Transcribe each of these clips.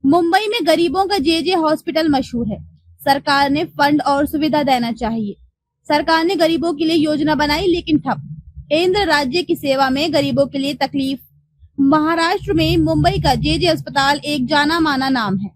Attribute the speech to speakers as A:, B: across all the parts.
A: मुंबई में गरीबों का जे हॉस्पिटल मशहूर है। सरकार ने फंड और सुविधा देना चाहिए। सरकार ने गरीबों के लिए योजना बनाई लेकिन ठप। केंद्र राज्य की सेवा में गरीबों के लिए तकलीफ। महाराष्ट्र में मुंबई का जे अस्पताल एक जाना माना नाम है।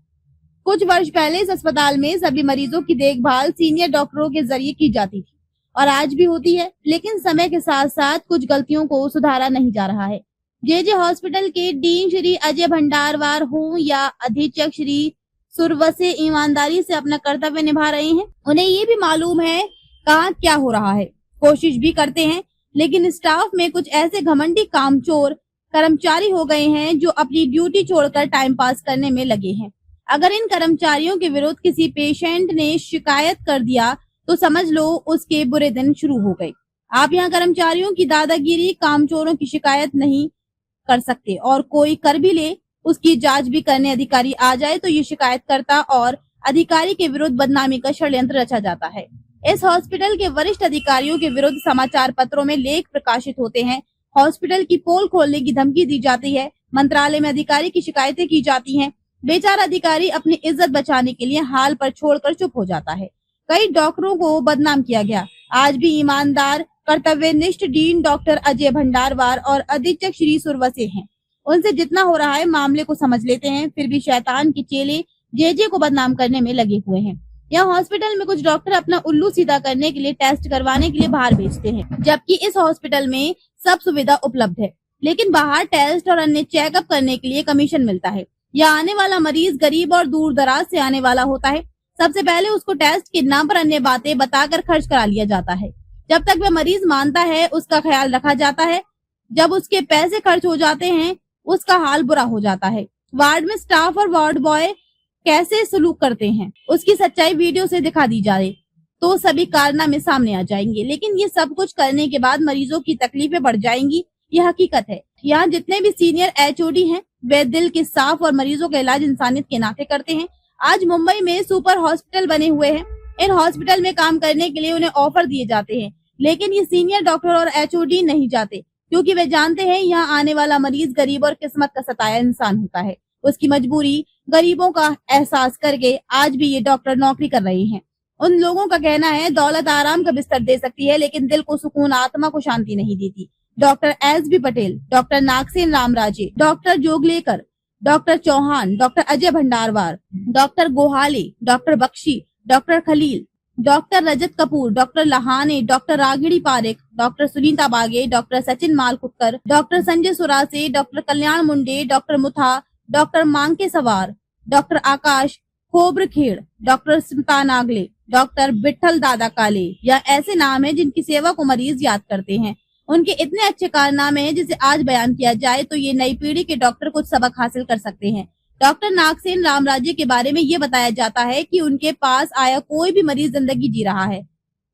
A: कुछ वर्ष पहले इस अस्पताल में सभी मरीजों की देखभाल सीनियर डॉक्टरों के जरिए की जाती थी और आज भी होती है, लेकिन समय के साथ साथ कुछ गलतियों को सुधारा नहीं जा रहा है। जे हॉस्पिटल के डीन श्री अजय भंडारवार हो या अधीक्षक श्री सुरवसे ईमानदारी से अपना कर्तव्य निभा रहे हैं। उन्हें ये भी मालूम है कहाँ क्या हो रहा है, कोशिश भी करते हैं, लेकिन स्टाफ में कुछ ऐसे घमंडी कामचोर कर्मचारी हो गए हैं जो अपनी ड्यूटी छोड़कर टाइम पास करने में लगे हैं। अगर इन कर्मचारियों के विरुद्ध किसी पेशेंट ने शिकायत कर दिया तो समझ लो उसके बुरे दिन शुरू हो गए। आप यहाँ कर्मचारियों की दादागिरी, कामचोरों की शिकायत नहीं कर सकते और कोई कर भी ले, उसकी जांच भी करने अधिकारी आ जाए तो ये शिकायतकर्ता और अधिकारी के विरुद्ध बदनामी का षड्यंत्र रचा जाता है। इस हॉस्पिटल के वरिष्ठ अधिकारियों के विरुद्ध समाचार पत्रों में लेख प्रकाशित होते हैं। हॉस्पिटल की पोल खोलने की धमकी दी जाती है। मंत्रालय में अधिकारी की शिकायतें की जाती हैं। बेचारा अधिकारी अपनी इज्जत बचाने के लिए हाल पर छोड़कर चुप हो जाता है। कई डॉक्टरों को बदनाम किया गया। आज भी ईमानदार कर्तव्यनिष्ठ डीन डॉक्टर अजय भंडारवार और अधीक्षक श्री सुरवसे हैं। उनसे जितना हो रहा है मामले को समझ लेते हैं, फिर भी शैतान के चेले जे को बदनाम करने में लगे हुए हैं। यह हॉस्पिटल में कुछ डॉक्टर अपना उल्लू सीधा करने के लिए टेस्ट करवाने के लिए बाहर भेजते हैं, जबकि इस हॉस्पिटल में सब सुविधा उपलब्ध है, लेकिन बाहर टेस्ट और अन्य चेकअप करने के लिए कमीशन मिलता है। यह आने वाला मरीज गरीब और दूर दराज से आने वाला होता है। सबसे पहले उसको टेस्ट के नाम पर अन्य बातें बताकर खर्च करा लिया जाता है। जब तक वह मरीज मानता है उसका ख्याल रखा जाता है। जब उसके पैसे खर्च हो जाते हैं उसका हाल बुरा हो जाता है। वार्ड में स्टाफ और वार्ड बॉय कैसे सलूक करते हैं उसकी सच्चाई वीडियो से दिखा दी जाए तो सभी कारनामे सामने आ जाएंगे, लेकिन ये सब कुछ करने के बाद मरीजों की तकलीफें बढ़ जाएंगी। यह हकीकत है। यहाँ जितने भी सीनियर एचओडी हैं वे दिल के साफ और मरीजों का इलाज इंसानियत के नाते करते हैं। आज मुंबई में सुपर हॉस्पिटल बने हुए हैं। इन हॉस्पिटल में काम करने के लिए उन्हें ऑफर दिए जाते हैं, लेकिन ये सीनियर डॉक्टर और एचओडी नहीं जाते, क्योंकि वे जानते हैं यहाँ आने वाला मरीज गरीब और किस्मत का सताया इंसान होता है। उसकी मजबूरी गरीबों का एहसास करके आज भी ये डॉक्टर नौकरी कर रहे हैं। उन लोगों का कहना है दौलत आराम का बिस्तर दे सकती है, लेकिन दिल को सुकून, आत्मा को शांति नहीं देती। डॉक्टर एस.बी. Patel, doctor Nagsen Ramraje, doctor Joglekar, doctor Chauhan, doctor Ajay Bhandarwar, doctor Gohale, doctor Bakshi, doctor Khalil, doctor Rajat Kapoor, doctor Lahane, doctor Ragini Parekh, doctor Sunita Bage, doctor Sachin Malkutkar, doctor Sanjay Surase, doctor Kalyan Munde, doctor Mutha, doctor Manke Sawar, doctor Akash Khobragade, doctor Smita Nagle, doctor Vithal Dada Kale, या ऐसे नाम है जिनकी सेवा को मरीज याद करते हैं। उनके इतने अच्छे कारनामे हैं जिसे आज बयान किया जाए तो ये नई पीढ़ी के डॉक्टर कुछ सबक हासिल कर सकते हैं। डॉक्टर नागसेन रामराजे के बारे में ये बताया जाता है कि उनके पास आया कोई भी मरीज जिंदगी जी रहा है।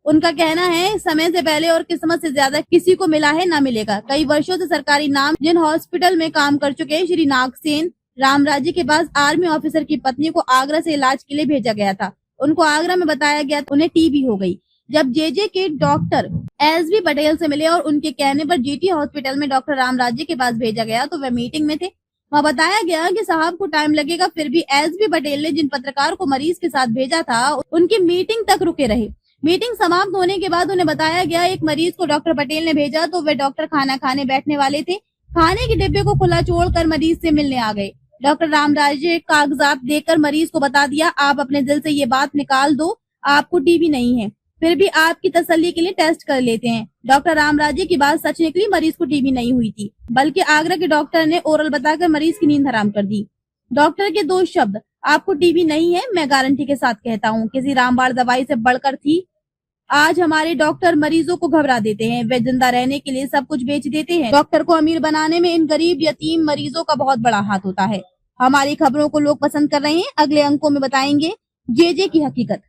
A: उनका कहना है समय से पहले और किस्मत से ज्यादा किसी को मिला है ना मिलेगा। कई वर्षों से सरकारी नाम जिन हॉस्पिटल में काम कर चुके श्री नागसेन रामराजे के पास आर्मी ऑफिसर की पत्नी को आगरा से इलाज के लिए भेजा गया था। उनको आगरा में बताया गया उन्हें टीबी हो गई। जब जे के डॉक्टर एस.बी. पटेल से मिले और उनके कहने पर जीटी हॉस्पिटल में डॉक्टर रामराजे के पास भेजा गया तो वह मीटिंग में थे। वहाँ बताया गया कि साहब को टाइम लगेगा, फिर भी एस.बी. पटेल ने जिन पत्रकार को मरीज के साथ भेजा था उनकी मीटिंग तक रुके रहे। मीटिंग समाप्त होने के बाद उन्हें बताया गया एक मरीज को डॉक्टर पटेल ने भेजा तो वे डॉक्टर खाना खाने बैठने वाले थे। खाने के डिब्बे को खुला छोड़कर मरीज से मिलने आ गए। डॉक्टर रामराजे कागजात देकर मरीज को बता दिया, आप अपने दिल से ये बात निकाल दो, आपको टीबी नहीं है, फिर भी आपकी तसल्ली के लिए टेस्ट कर लेते हैं। डॉक्टर रामराजे की बात सच निकली, मरीज को टीबी नहीं हुई थी, बल्कि आगरा के डॉक्टर ने ओरल बताकर मरीज की नींद हराम कर दी। डॉक्टर के दो शब्द, आपको टीबी नहीं है, मैं गारंटी के साथ कहता हूँ किसी रामबाण दवाई से बढ़कर थी। आज हमारे डॉक्टर मरीजों को घबरा देते हैं, वे जिंदा रहने के लिए सब कुछ बेच देते हैं। डॉक्टर को अमीर बनाने में इन गरीब यतीम मरीजों का बहुत बड़ा हाथ होता है। हमारी खबरों को लोग पसंद कर रहे हैं। अगले अंकों में बताएंगे जे की हकीकत।